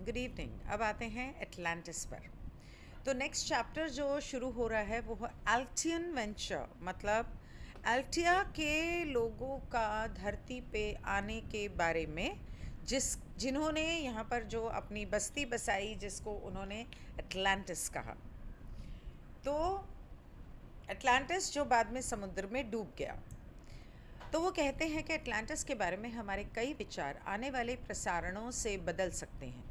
Good evening. अब आते हैं एटलांटिस पर। तो नेक्स्ट चैप्टर जो शुरू हो रहा है वो है अल्टियन वेंचर, मतलब अल्टिया के लोगों का धरती पे आने के बारे में, जिन्होंने यहाँ पर जो अपनी बस्ती बसाई, जिसको उन्होंने एटलांटिस कहा। तो एटलांटिस जो बाद में समुद्र में डूब गया। तो वो कहते हैं कि एटलांटिस के बारे में हमारे कई विचार आने वाले प्रसारणों से बदल सकते हैं।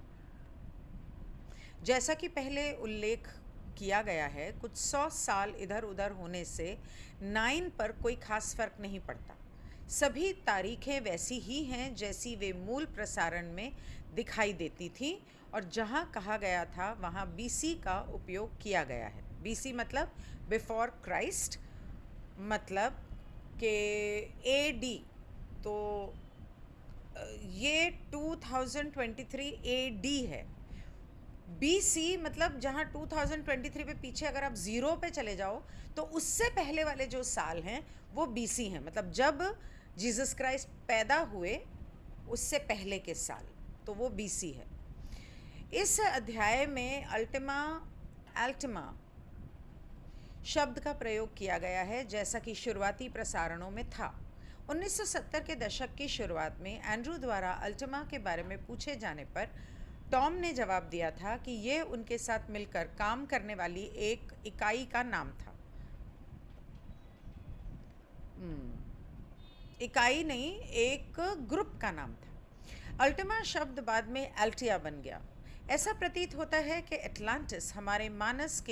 जैसा कि पहले उल्लेख किया गया है, कुछ 100 साल इधर उधर होने से 9 पर कोई खास फर्क नहीं पड़ता। सभी तारीखें वैसी ही हैं जैसी वे मूल प्रसारण में दिखाई देती थी, और जहां कहा गया था वहां बीसी का उपयोग किया गया है। बीसी मतलब बिफोर क्राइस्ट, मतलब कि एडी। तो ये 2023 एडी है। बीसी मतलब जहाँ 2023 पे पीछे अगर आप ज़ीरो पे चले जाओ तो उससे पहले वाले जो साल हैं वो बीसी हैं, मतलब जब जीसस क्राइस्ट पैदा हुए उससे पहले के साल, तो वो बीसी है। इस अध्याय में अल्टिमा शब्द का प्रयोग किया गया है, जैसा कि शुरुआती प्रसारणों में था। 1970 के दशक की शुरुआत में एंड्रू द्वारा अल्टिमा के बारे में पूछे जाने पर टॉम ने जवाब दिया था कि यह उनके साथ मिलकर काम करने वाली एक इकाई का नाम था। इकाई नहीं, एक ग्रुप का नाम था। अल्टिमा शब्द बाद में अल्टिया बन गया। ऐसा प्रतीत होता है कि एटलांटिस हमारे मानस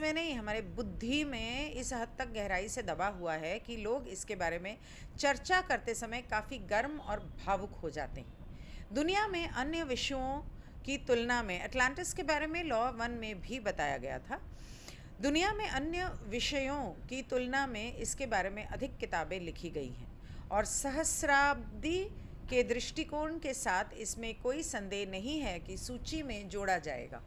नहीं, हमारे बुद्धि में इस हद तक गहराई से दबा हुआ है कि लोग इसके बारे में चर्चा करते समय काफ़ी गर्म और भावुक हो जाते हैं। दुनिया में अन्य विषयों की तुलना में एटलांटिस के बारे में लॉ 1 में भी बताया गया था। दुनिया में अन्य विषयों की तुलना में इसके बारे में अधिक किताबें लिखी गई हैं, और सहस्राब्दी के दृष्टिकोण के साथ इसमें कोई संदेह नहीं है कि सूची में जोड़ा जाएगा।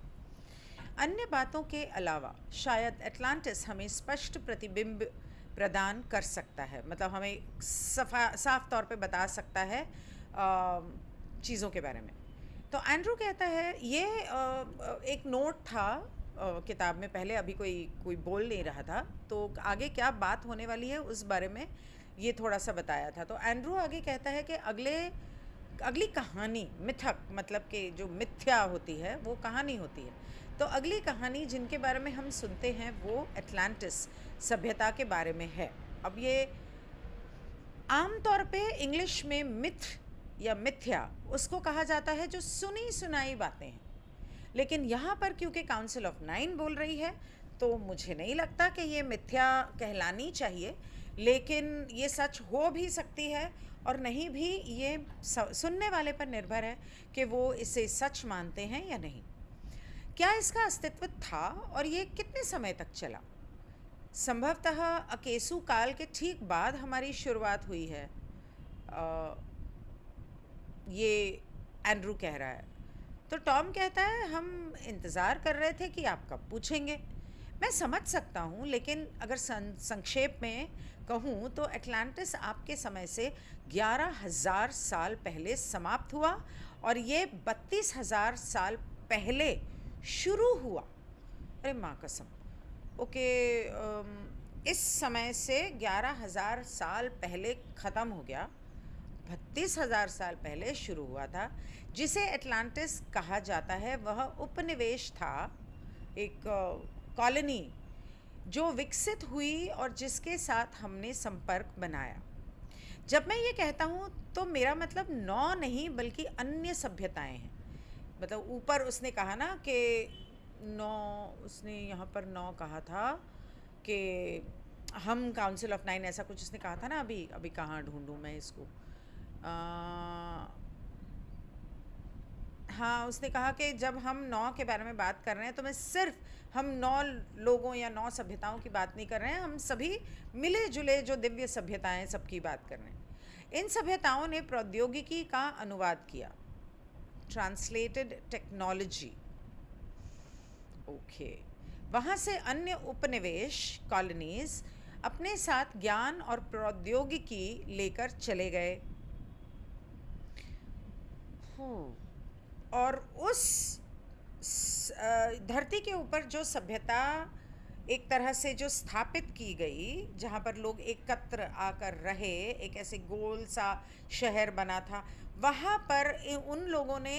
अन्य बातों के अलावा शायद एटलांटिस हमें स्पष्ट प्रतिबिंब प्रदान कर सकता है, मतलब हमें साफ तौर पे बता सकता है चीज़ों के बारे में। तो एंड्रू कहता है, ये एक नोट था किताब में पहले, अभी कोई बोल नहीं रहा था, तो आगे क्या बात होने वाली है उस बारे में ये थोड़ा सा बताया था। तो एंड्रू आगे कहता है कि अगली कहानी, मिथक मतलब कि जो मिथ्या होती है वो कहानी होती है। तो अगली कहानी जिनके बारे में हम सुनते हैं वो एटलांटिस सभ्यता के बारे में है। अब ये आमतौर पे इंग्लिश में मिथ या मिथ्या उसको कहा जाता है जो सुनी सुनाई बातें हैं, लेकिन यहाँ पर क्योंकि काउंसिल ऑफ 9 बोल रही है तो मुझे नहीं लगता कि ये मिथ्या कहलानी चाहिए, लेकिन ये सच हो भी सकती है और नहीं भी। ये सुनने वाले पर निर्भर है कि वो इसे सच मानते हैं या नहीं। क्या इसका अस्तित्व था और ये कितने समय तक चला? संभवतः अकेसु काल के ठीक बाद हमारी शुरुआत हुई है, ये एंड्रू कह रहा है। तो टॉम कहता है, हम इंतज़ार कर रहे थे कि आप कब पूछेंगे। मैं समझ सकता हूँ, लेकिन अगर संक्षेप में कहूँ तो एटलांटिस आपके समय से 11,000 साल पहले समाप्त हुआ और ये 32,000 साल पहले शुरू हुआ। अरे माँ कसम। ओके, इस समय से 11,000 साल पहले ख़त्म हो गया, 32,000 साल पहले शुरू हुआ था। जिसे एटलांटिस कहा जाता है वह उपनिवेश था, एक कॉलोनी जो विकसित हुई और जिसके साथ हमने संपर्क बनाया। जब मैं ये कहता हूँ तो मेरा मतलब 9 नहीं बल्कि अन्य सभ्यताएं हैं। मतलब ऊपर उसने कहा ना कि 9, उसने यहाँ पर 9 कहा था कि हम काउंसिल ऑफ 9 ऐसा कुछ उसने कहा था ना। अभी कहाँ ढूंढूँ मैं इसको। हाँ, उसने कहा कि जब हम 9 के बारे में बात कर रहे हैं तो मैं सिर्फ हम 9 लोगों या 9 सभ्यताओं की बात नहीं कर रहे हैं, हम सभी मिले जुले जो दिव्य सभ्यताएं हैं सबकी बात कर रहे हैं। इन सभ्यताओं ने प्रौद्योगिकी का अनुवाद किया, ट्रांसलेटेड टेक्नोलॉजी। ओके, वहाँ से अन्य उपनिवेश कॉलोनीज अपने साथ ज्ञान और प्रौद्योगिकी लेकर चले गए। और उस धरती के ऊपर जो सभ्यता एक तरह से जो स्थापित की गई, जहाँ पर लोग एकत्र आकर रहे, एक ऐसे गोल सा शहर बना था, वहाँ पर उन लोगों ने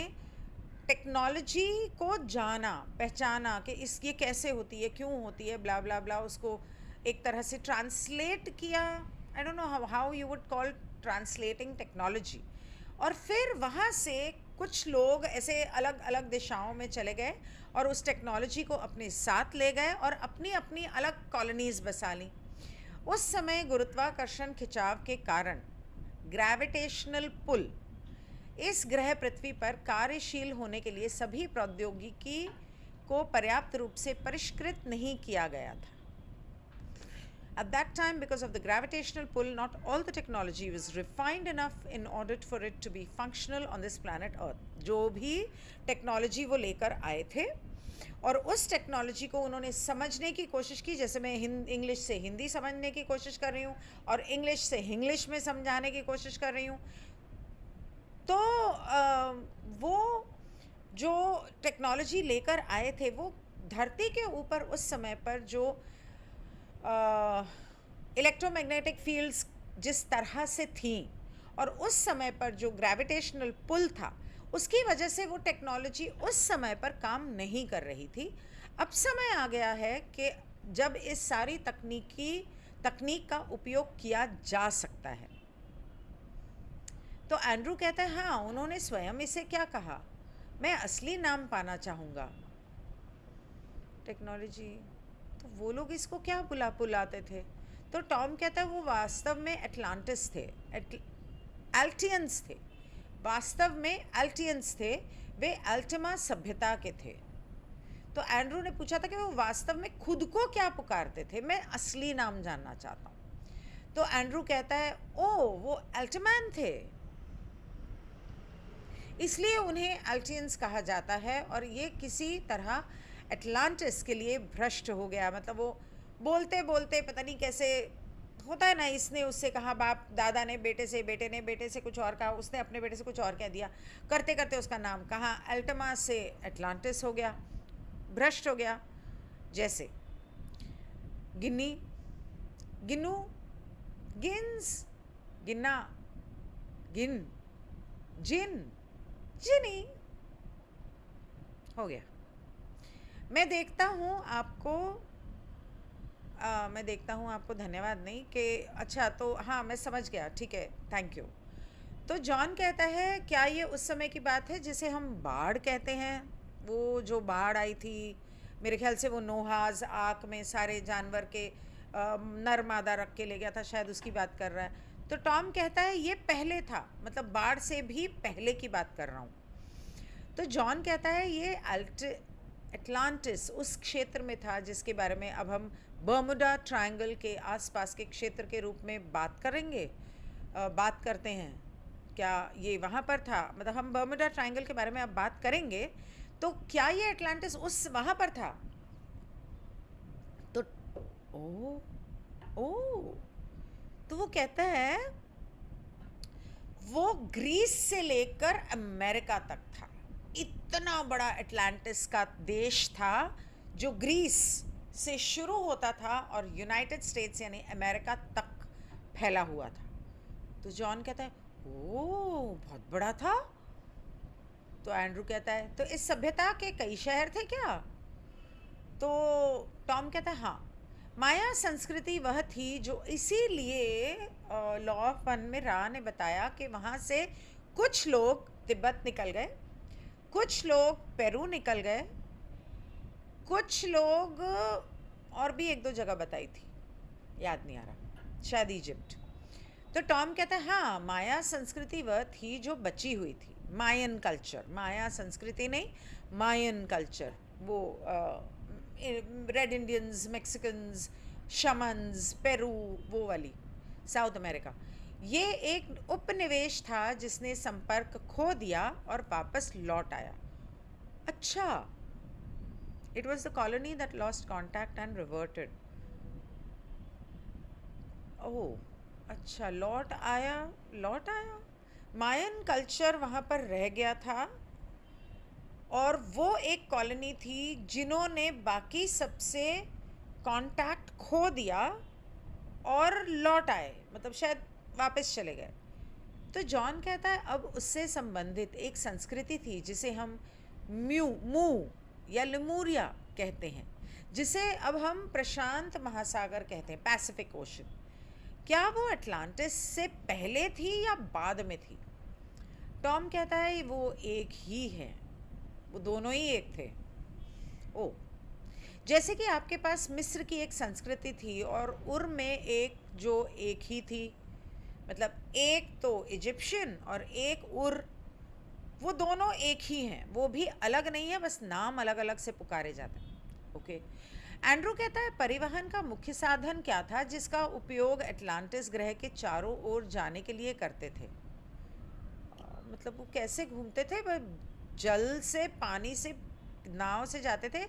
टेक्नोलॉजी को जाना, पहचाना कि ये कैसे होती है, क्यों होती है, ब्ला ब्ला ब्ला, उसको एक तरह से ट्रांसलेट किया. I don't know how you would call translating technology. और फिर वहाँ से कुछ लोग ऐसे अलग अलग दिशाओं में चले गए और उस टेक्नोलॉजी को अपने साथ ले गए और अपनी अपनी अलग कॉलोनीज़ बसा ली. उस समय गुरुत्वाकर्षण खिंचाव के कारण ग्रेविटेशनल पुल इस ग्रह पृथ्वी पर कार्यशील होने के लिए सभी प्रौद्योगिकी को पर्याप्त रूप से परिष्कृत नहीं किया गया था. At that time, because of the gravitational pull, not all the technology was refined enough in order for it to be functional on this planet Earth. जो भी टेक्नोलॉजी वो लेकर आए थे और उस टेक्नोलॉजी को उन्होंने समझने की कोशिश की, जैसे मैं इंग्लिश से हिंदी समझने की कोशिश कर रही हूँ और इंग्लिश से इंग्लिश में समझाने की कोशिश कर रही हूँ. तो वो जो टेक्नोलॉजी लेकर आए थे वो धरती के ऊपर उस समय पर जो इलेक्ट्रोमैग्नेटिक फील्ड्स जिस तरह से थी और उस समय पर जो ग्रेविटेशनल पुल था, उसकी वजह से वो टेक्नोलॉजी उस समय पर काम नहीं कर रही थी. अब समय आ गया है कि जब इस सारी तकनीक का उपयोग किया जा सकता है. तो एंड्रू कहता है हाँ, उन्होंने स्वयं इसे क्या कहा, मैं असली नाम पाना चाहूँगा. टेक्नोलॉजी, तो वो लोग इसको क्या बुलाते थे? तो टॉम कहता है वो वास्तव में एटलांटिस थे, एल्टियंस थे. वास्तव में एल्टियंस थे, वे अल्टिमा सभ्यता के थे. तो एंड्रू ने पूछा था कि वो वास्तव में खुद को क्या पुकारते थे, मैं असली नाम जानना चाहता हूँ. तो एंड्रू कहता है ओ, वो अल्टमैन थे, इसलिए उन्हें अल्टियंस कहा जाता है. और ये किसी तरह एटलांटिस के लिए भ्रष्ट हो गया. मतलब वो बोलते बोलते पता नहीं कैसे होता है ना, इसने उससे कहा, बाप दादा ने बेटे से, बेटे ने बेटे से कुछ और कहा, उसने अपने बेटे से कुछ और कह दिया, करते करते उसका नाम कहाँ अल्टमा से एटलांटिस हो गया, भ्रष्ट हो गया. जैसे गिन्नी, गिन्नू, गिन्स, गिन्ना, गिन, जिन, जिनी हो गया. मैं देखता हूँ आपको धन्यवाद नहीं कि अच्छा, तो हाँ मैं समझ गया, ठीक है, थैंक यू. तो जॉन कहता है क्या ये उस समय की बात है जिसे हम बाढ़ कहते हैं? वो जो बाढ़ आई थी, मेरे ख्याल से वो नोहाज आँख में सारे जानवर के नर मादा रख के ले गया था, शायद उसकी बात कर रहा है. तो टॉम कहता है ये पहले था, मतलब बाढ़ से भी पहले की बात कर रहा हूँ. तो जॉन कहता है ये एटलांटिस उस क्षेत्र में था जिसके बारे में अब हम बर्मुडा ट्रायंगल के आसपास के क्षेत्र के रूप में बात करते हैं. क्या ये वहाँ पर था? मतलब हम बर्मुडा ट्रायंगल के बारे में अब बात करेंगे, तो क्या ये एटलांटिस उस वहाँ पर था? तो तो वो कहता है वो ग्रीस से लेकर अमेरिका तक था. इतना बड़ा एटलांटिस का देश था जो ग्रीस से शुरू होता था और यूनाइटेड स्टेट्स यानी अमेरिका तक फैला हुआ था. तो जॉन कहता है ओ, बहुत बड़ा था. तो एंड्रू कहता है तो इस सभ्यता के कई शहर थे क्या? तो टॉम कहता है हाँ, माया संस्कृति वह थी जो इसीलिए लॉ ऑफ वन में रा ने बताया कि वहाँ से कुछ लोग तिब्बत निकल गए, कुछ लोग पेरू निकल गए, कुछ लोग और भी एक दो जगह बताई थी, याद नहीं आ रहा, शायद इजिप्ट. तो टॉम कहता है हाँ, माया संस्कृति वह थी जो बची हुई थी. मायन कल्चर, माया संस्कृति नहीं, मायन कल्चर, वो रेड इंडियंस, मैक्सिकन्स, शमन्स, पेरू, वो वाली साउथ अमेरिका. ये एक उपनिवेश था जिसने संपर्क खो दिया और वापस लौट आया. अच्छा, it was the colony that lost contact and reverted. ओह अच्छा, लौट आया. मायन कल्चर वहाँ पर रह गया था और वो एक कॉलोनी थी जिन्होंने बाकी सबसे कांटेक्ट खो दिया और लौट आए, मतलब शायद वापस चले गए। तो जॉन कहता है अब उससे संबंधित एक संस्कृति थी जिसे हम मू या लेमुरिया कहते हैं, जिसे अब हम प्रशांत महासागर कहते हैं, पैसिफिक ओशन। क्या वो अटलांटिस से पहले थी या बाद में थी? टॉम कहता है वो एक ही है, वो दोनों ही एक थे। ओ, जैसे कि आपके पास मिस्र की एक संस्कृति थी और उर में एक जो एक ही थी, मतलब एक तो इजिप्शियन और एक उर, वो दोनों एक ही हैं, वो भी अलग नहीं है, बस नाम अलग अलग से पुकारे जाते हैं। ओके। एंड्रू कहता है परिवहन का मुख्य साधन क्या था जिसका उपयोग अटलांटिस ग्रह के चारों ओर जाने के लिए करते थे? मतलब वो कैसे घूमते थे? वह जल से, पानी से, नाव से जाते थे,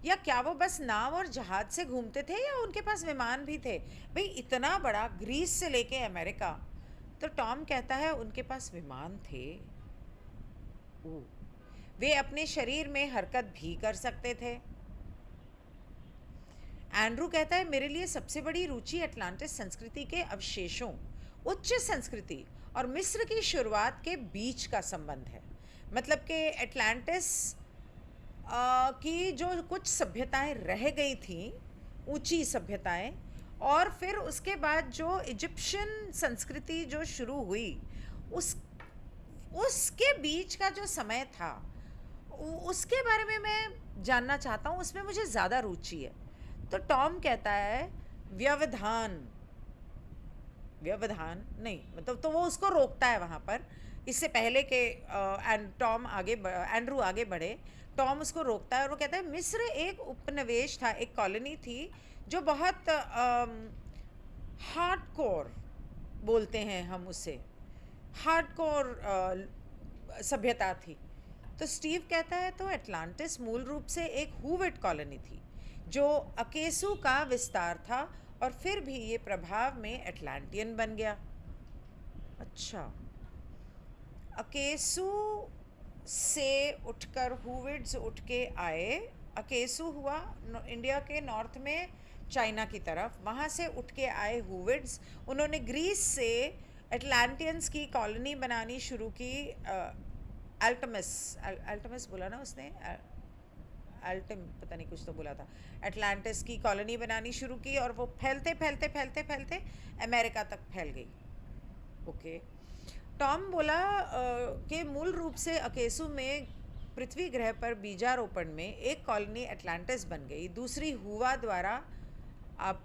या क्या वो बस नाव और जहाज से घूमते थे, या उनके पास विमान भी थे? भाई इतना बड़ा, ग्रीस से लेके अमेरिका। तो टॉम कहता है उनके पास विमान थे। वे अपने शरीर में हरकत भी कर सकते थे। एंड्रू कहता है मेरे लिए सबसे बड़ी रुचि अटलांटिस संस्कृति के अवशेषों, उच्च संस्कृति और मिस्र की शुरुआत के बीच का संबंध है। मतलब कि अटलांटिस की जो कुछ सभ्यताएं रह गई थीं, ऊंची सभ्यताएं, और फिर उसके बाद जो इजिप्शियन संस्कृति जो शुरू हुई, उसके बीच का जो समय था, उसके बारे में मैं जानना चाहता हूँ, उसमें मुझे ज़्यादा रुचि है। तो टॉम कहता है व्यवधान नहीं, मतलब तो वो उसको रोकता है वहाँ पर, इससे पहले के एंड्रू आगे बढ़े। टॉम उसको रोकता है और वो कहता है मिस्र एक उपनिवेश था, एक कॉलोनी थी जो बहुत हार्डकोर बोलते हैं हम उसे, हार्डकोर सभ्यता थी। तो स्टीव कहता है तो अटलांटिस मूल रूप से एक हूविट कॉलोनी थी जो अकेसू का विस्तार था और फिर भी ये प्रभाव में अटलांटियन बन गया। अच्छा, अकेसू से उठकर हूविड्स उठ के आए। अकेसू हुआ इंडिया के नॉर्थ में, चाइना की तरफ, वहाँ से उठ के आए हूविड्स। उन्होंने ग्रीस से अटलांटियंस की कॉलोनी बनानी शुरू की। अल्टमस बोला ना उसने, अल्टम पता नहीं कुछ तो बोला था। अटलांटिस की कॉलोनी बनानी शुरू की और वो फैलते फैलते फैलते फैलते अमेरिका तक फैल गई। ओके। टॉम बोला कि मूल रूप से अकेसू में पृथ्वी ग्रह पर बीजारोपण में एक कॉलोनी अटलांटिस बन गई, दूसरी हुआ द्वारा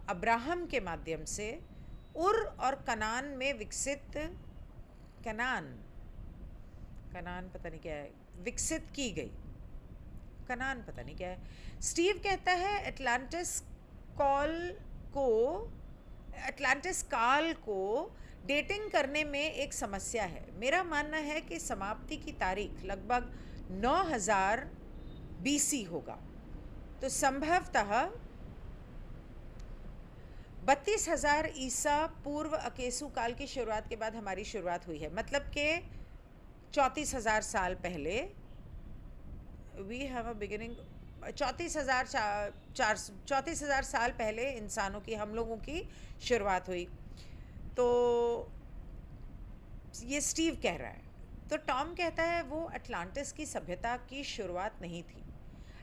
अब्राहम के माध्यम से उर और कनान में विकसित, कनान पता नहीं क्या है, विकसित की गई। कनान पता नहीं क्या है। स्टीव कहता है अटलांटिस काल को डेटिंग करने में एक समस्या है। मेरा मानना है कि समाप्ति की तारीख लगभग 9000 BC होगा, तो संभवतः 32,000 ईसा पूर्व अकेसू काल की शुरुआत के बाद हमारी शुरुआत हुई है। मतलब कि 34,000 साल पहले वी हैव अ बिगिनिंग। 34,000 साल पहले इंसानों की, हम लोगों की शुरुआत हुई। तो ये स्टीव कह रहा है। तो टॉम कहता है वो अटलांटिस की सभ्यता की शुरुआत नहीं थी।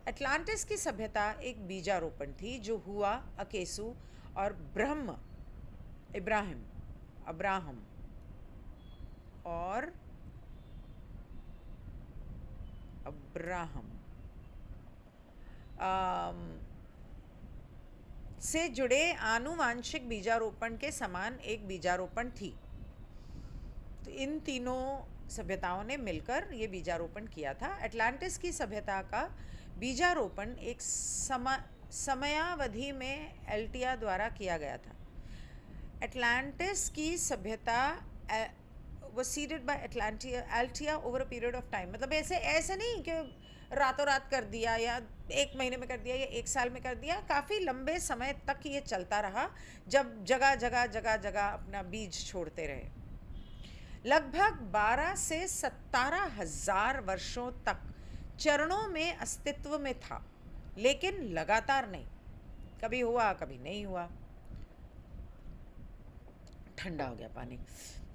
अटलांटिस की सभ्यता एक बीजारोपण थी जो हुआ अकेसू और अब्राहम और अब्राहम से जुड़े आनुवांशिक बीजारोपण के समान एक बीजारोपण थी। तो इन तीनों सभ्यताओं ने मिलकर ये बीजारोपण किया था। अटलांटिस की सभ्यता का बीजारोपण एक समयावधि में एल्टिया द्वारा किया गया था। अटलांटिस की सभ्यता was seeded by Altia over a period of time। मतलब ऐसे नहीं कि रातों रात कर दिया या एक महीने में कर दिया या एक साल में कर दिया, काफ़ी लंबे समय तक ये चलता रहा जब जगह जगह अपना बीज छोड़ते रहे। लगभग 12 से 17,000 वर्षों तक चरणों में अस्तित्व में था, लेकिन लगातार नहीं। कभी हुआ कभी नहीं हुआ। ठंडा हो गया पानी।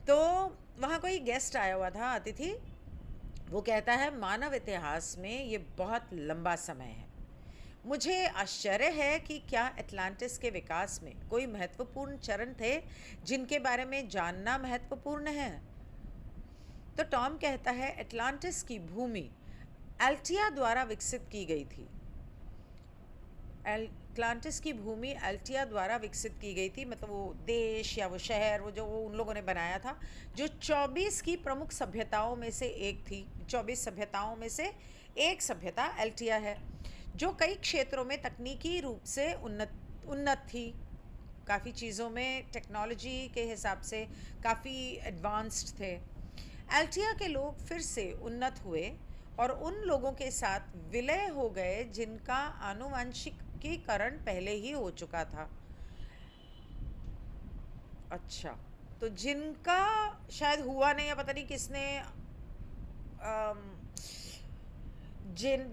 तो वहाँ कोई गेस्ट आया हुआ था, अतिथि। वो कहता है मानव इतिहास में ये बहुत लंबा समय है। मुझे आश्चर्य है कि क्या एटलांटिस के विकास में कोई महत्वपूर्ण चरण थे जिनके बारे में जानना महत्वपूर्ण है। तो टॉम कहता है एटलांटिस की भूमि अल्टिया द्वारा विकसित की गई थी। एटलांटिस की भूमि अल्टिया द्वारा विकसित की गई थी, मतलब वो देश या वो शहर वो जो वो उन लोगों ने बनाया था, जो 24 की प्रमुख सभ्यताओं में से एक थी। 24 सभ्यताओं में से एक सभ्यता अल्टिया है, जो कई क्षेत्रों में तकनीकी रूप से उन्नत थी। काफ़ी चीज़ों में टेक्नोलॉजी के हिसाब से काफ़ी एडवांस्ड थे। अल्टिया के लोग फिर से उन्नत हुए और उन लोगों के साथ विलय हो गए जिनका आनुवंशिकीकरण पहले ही हो चुका था। अच्छा, तो जिनका शायद हुआ नहीं, या पता नहीं किसने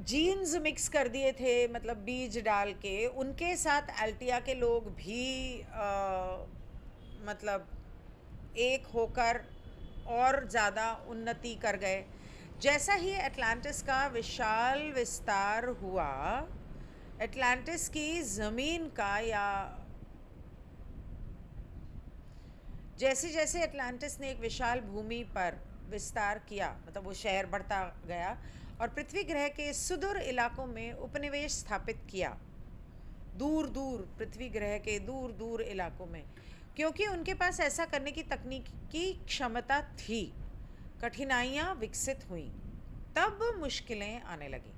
जीन्स मिक्स कर दिए थे, मतलब बीज डाल के, उनके साथ अल्टिया के लोग भी मतलब एक होकर और ज़्यादा उन्नति कर गए। जैसा ही एटलांटिस का विशाल विस्तार हुआ, एटलांटिस की ज़मीन का या जैसे जैसे एटलांटिस ने एक विशाल भूमि पर विस्तार किया, मतलब वो शहर बढ़ता गया और पृथ्वी ग्रह के सुदूर इलाकों में उपनिवेश स्थापित किया। दूर दूर, पृथ्वी ग्रह के दूर दूर इलाकों में, क्योंकि उनके पास ऐसा करने की तकनीकी क्षमता थी। कठिनाइयाँ विकसित हुईं, तब मुश्किलें आने लगीं।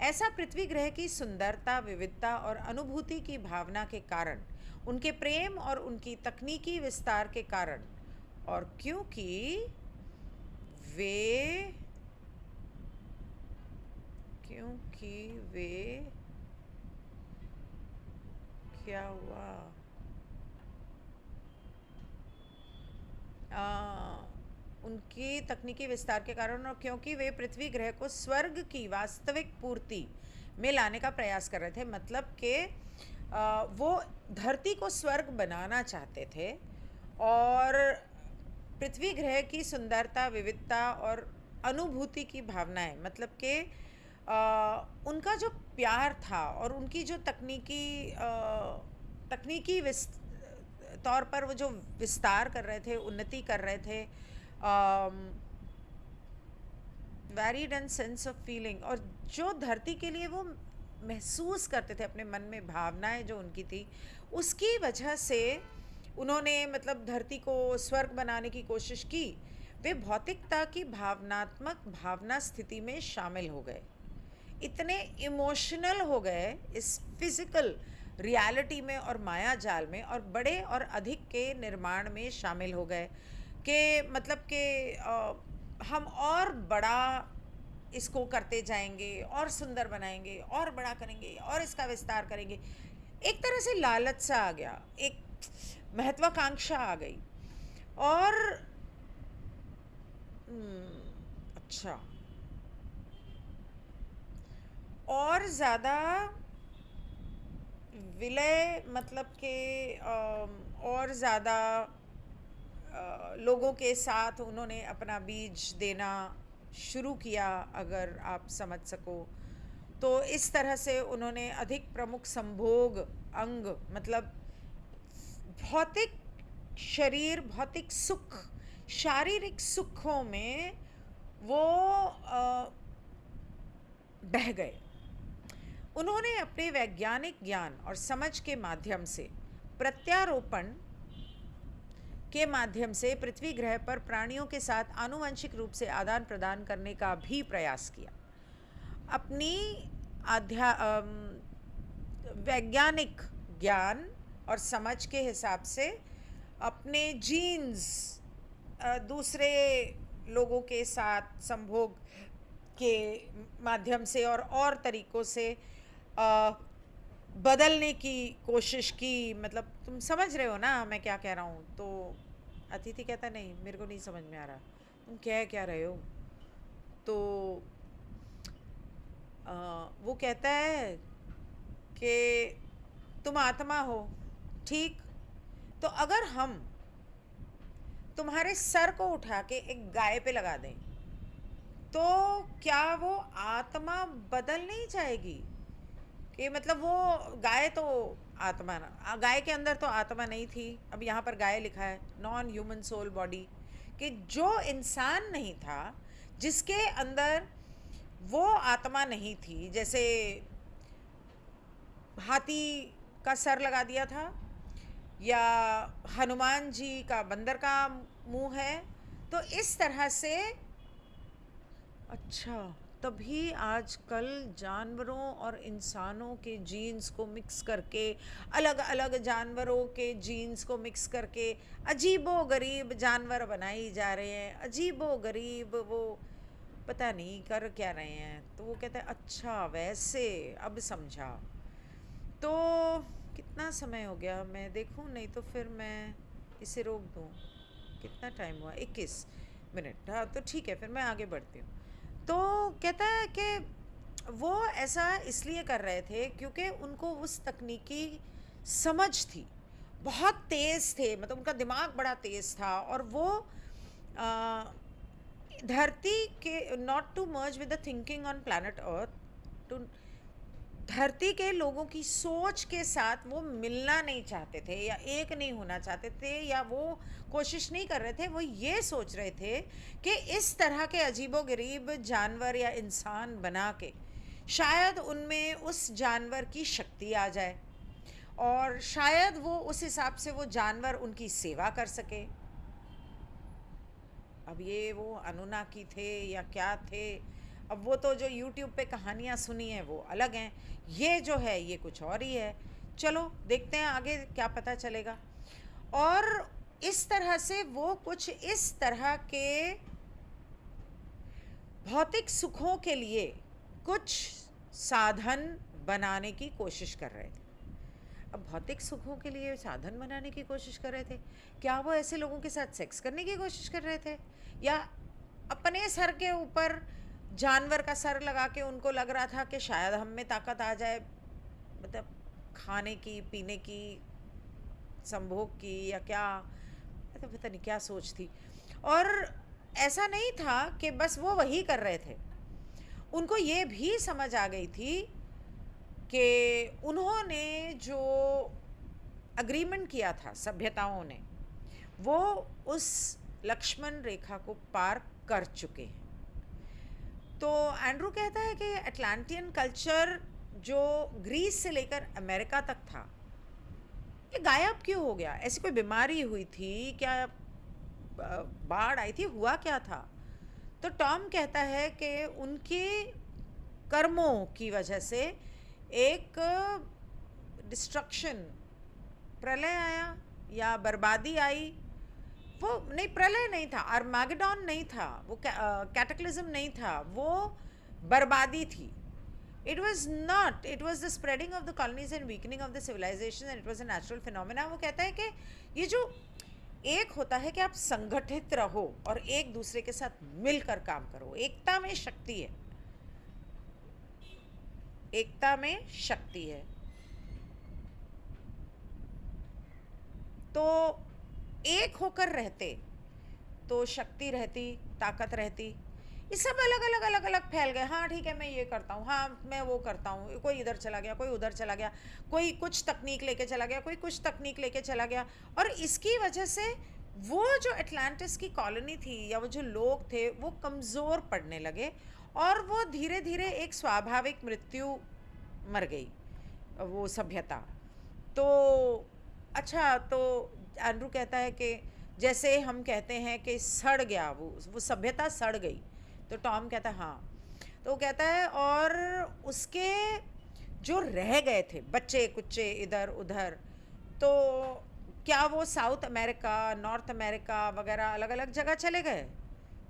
ऐसा पृथ्वी ग्रह की सुंदरता, विविधता और अनुभूति की भावना के कारण, उनके प्रेम और उनकी तकनीकी विस्तार के कारण, और क्योंकि वे क्या हुआ, उनकी तकनीकी विस्तार के कारण और क्योंकि वे पृथ्वी ग्रह को स्वर्ग की वास्तविक पूर्ति में लाने का प्रयास कर रहे थे। मतलब कि वो धरती को स्वर्ग बनाना चाहते थे और पृथ्वी ग्रह की सुंदरता, विविधता और अनुभूति की भावनाएं, मतलब कि उनका जो प्यार था और उनकी जो तकनीकी तौर पर वो जो विस्तार कर रहे थे, उन्नति कर रहे थे, varied and sense of feeling, और जो धरती के लिए वो महसूस करते थे अपने मन में, भावनाएं जो उनकी थी, उसकी वजह से उन्होंने मतलब धरती को स्वर्ग बनाने की कोशिश की। वे भौतिकता की भावनात्मक भावना स्थिति में शामिल हो गए, इतने इमोशनल हो गए इस फिजिकल रियलिटी में और माया जाल में, और बड़े और अधिक के निर्माण में शामिल हो गए कि मतलब कि हम और बड़ा इसको करते जाएंगे और सुंदर बनाएंगे और बड़ा करेंगे और इसका विस्तार करेंगे। एक तरह से लालच सा आ गया, एक महत्वाकांक्षा आ गई। और अच्छा, और ज़्यादा विलय, मतलब कि और ज़्यादा लोगों के साथ उन्होंने अपना बीज देना शुरू किया, अगर आप समझ सको तो। इस तरह से उन्होंने अधिक प्रमुख संभोग अंग, मतलब भौतिक शरीर, भौतिक सुख, शारीरिक सुखों में वो बह गए। उन्होंने अपने वैज्ञानिक ज्ञान और समझ के माध्यम से, प्रत्यारोपण के माध्यम से पृथ्वी ग्रह पर प्राणियों के साथ आनुवंशिक रूप से आदान प्रदान करने का भी प्रयास किया। अपनी वैज्ञानिक ज्ञान और समझ के हिसाब से अपने जीन्स दूसरे लोगों के साथ संभोग के माध्यम से और तरीक़ों से बदलने की कोशिश की। मतलब तुम समझ रहे हो ना मैं क्या कह रहा हूँ? तो अतिथि कहता नहीं, मेरे को नहीं समझ में आ रहा। तुम कह क्या रहे हो? तो वो कहता है कि तुम आत्मा हो, ठीक? तो अगर हम तुम्हारे सर को उठा के एक गाय पे लगा दें, तो क्या वो आत्मा बदल नहीं जाएगी? कि मतलब वो गाय तो आत्मा ना, गाय के अंदर तो आत्मा नहीं थी। अब यहाँ पर गाय लिखा है, नॉन ह्यूमन सोल बॉडी, कि जो इंसान नहीं था, जिसके अंदर वो आत्मा नहीं थी, जैसे हाथी का सर लगा दिया था, या हनुमान जी का बंदर का मुंह है, तो इस तरह से। अच्छा, तभी आजकल जानवरों और इंसानों के जीन्स को मिक्स करके, अलग अलग जानवरों के जीन्स को मिक्स करके अजीबो गरीब जानवर बनाई जा रहे हैं। अजीबो गरीब वो पता नहीं कर क्या रहे हैं। तो वो कहते हैं अच्छा वैसे, अब समझा। तो कितना समय हो गया, मैं देखूं, नहीं तो फिर मैं इसे रोक दूं। कितना टाइम हुआ? 21 मिनट। हाँ, तो ठीक है, फिर मैं आगे बढ़ती हूँ। तो कहता है कि वो ऐसा इसलिए कर रहे थे क्योंकि उनको उस तकनीकी समझ थी, बहुत तेज़ थे, मतलब उनका दिमाग बड़ा तेज़ था। और वो आ, धरती के, not to merge with the thinking on planet earth, to धरती के लोगों की सोच के साथ वो मिलना नहीं चाहते थे, या एक नहीं होना चाहते थे, या वो कोशिश नहीं कर रहे थे। वो ये सोच रहे थे कि इस तरह के अजीबोगरीब जानवर या इंसान बना के शायद उनमें उस जानवर की शक्ति आ जाए, और शायद वो उस हिसाब से वो जानवर उनकी सेवा कर सके। अब ये वो अनुनाकी थे या क्या थे, अब वो तो जो यूट्यूब पे कहानियाँ सुनी हैं वो अलग हैं, ये जो है ये कुछ और ही है। चलो देखते हैं आगे क्या पता चलेगा। और इस तरह से वो कुछ इस तरह के भौतिक सुखों के लिए कुछ साधन बनाने की कोशिश कर रहे थे। अब भौतिक सुखों के लिए साधन बनाने की कोशिश कर रहे थे, क्या वो ऐसे लोगों के साथ सेक्स करने की कोशिश कर रहे थे, या अपने सर के ऊपर जानवर का सर लगा के उनको लग रहा था कि शायद हम में ताकत आ जाए, मतलब खाने की, पीने की, संभोग की, या क्या, मतलब पता नहीं क्या सोच थी। और ऐसा नहीं था कि बस वो वही कर रहे थे, उनको ये भी समझ आ गई थी कि उन्होंने जो अग्रीमेंट किया था सभ्यताओं ने, वो उस लक्ष्मण रेखा को पार कर चुके हैं। तो एंड्रू कहता है कि अटलांटियन कल्चर जो ग्रीस से लेकर अमेरिका तक था, ये गायब क्यों हो गया? ऐसी कोई बीमारी हुई थी क्या? बाढ़ आई थी? हुआ क्या था? तो टॉम कहता है कि उनके कर्मों की वजह से एक डिस्ट्रक्शन, प्रलय आया या बर्बादी आई। वो नहीं, प्रलय नहीं था, आर्मागेडॉन नहीं था, वो कैटेक्लिज्म नहीं था, वो बर्बादी थी। It was not, it was the spreading of the colonies and weakening of the civilization, and it was a natural phenomena। वो कहता है कि ये जो एक होता है कि आप संगठित रहो और एक दूसरे के साथ मिलकर काम करो, एकता में शक्ति है, एकता में शक्ति है। तो एक होकर रहते तो शक्ति रहती, ताकत रहती। ये सब अलग अलग अलग अलग फैल गए। हाँ ठीक है, मैं ये करता हूँ, हाँ मैं वो करता हूँ, कोई इधर चला गया, कोई उधर चला गया, कोई कुछ तकनीक लेके चला गया, कोई कुछ तकनीक लेके चला गया। और इसकी वजह से वो जो अटलांटिस की कॉलोनी थी, या वो जो लोग थे, वो कमज़ोर पड़ने लगे, और वो धीरे धीरे एक स्वाभाविक मृत्यु मर गई वो सभ्यता। तो अच्छा, तो एंड्रू कहता है कि जैसे हम कहते हैं कि सड़ गया, वो सभ्यता सड़ गई। तो टॉम कहता है हाँ। तो वो कहता है और उसके जो रह गए थे बच्चे कुच्चे इधर उधर, तो क्या वो साउथ अमेरिका, नॉर्थ अमेरिका वगैरह अलग अलग जगह चले गए?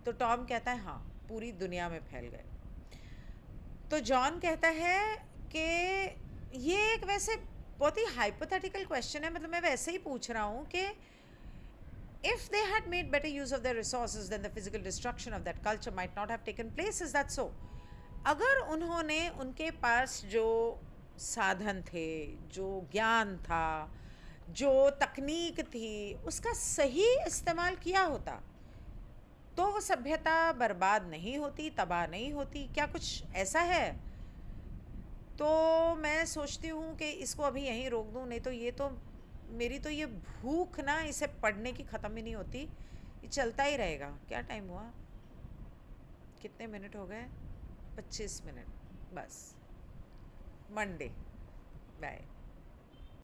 तो टॉम कहता है हाँ, पूरी दुनिया में फैल गए। तो जॉन कहता है कि ये एक वैसे बहुत ही हाइपोथेटिकल क्वेश्चन है, मतलब मैं वैसे ही पूछ रहा हूँ कि If they had made better use of their resources, then the physical destruction of that culture might not have taken place. Is that so? अगर उन्होंने उनके पास जो साधन थे, जो ज्ञान था, जो तकनीक थी, उसका सही इस्तेमाल किया होता तो वो सभ्यता बर्बाद नहीं होती, तबाह नहीं होती। क्या कुछ ऐसा है? तो मैं सोचती हूँ कि इसको अभी यहीं रोक दूँ, नहीं तो ये तो मेरी तो ये भूख ना इसे पढ़ने की ख़त्म ही नहीं होती, ये चलता ही रहेगा। क्या टाइम हुआ? कितने मिनट हो गए? 25 मिनट। बस। मंडे। बाय।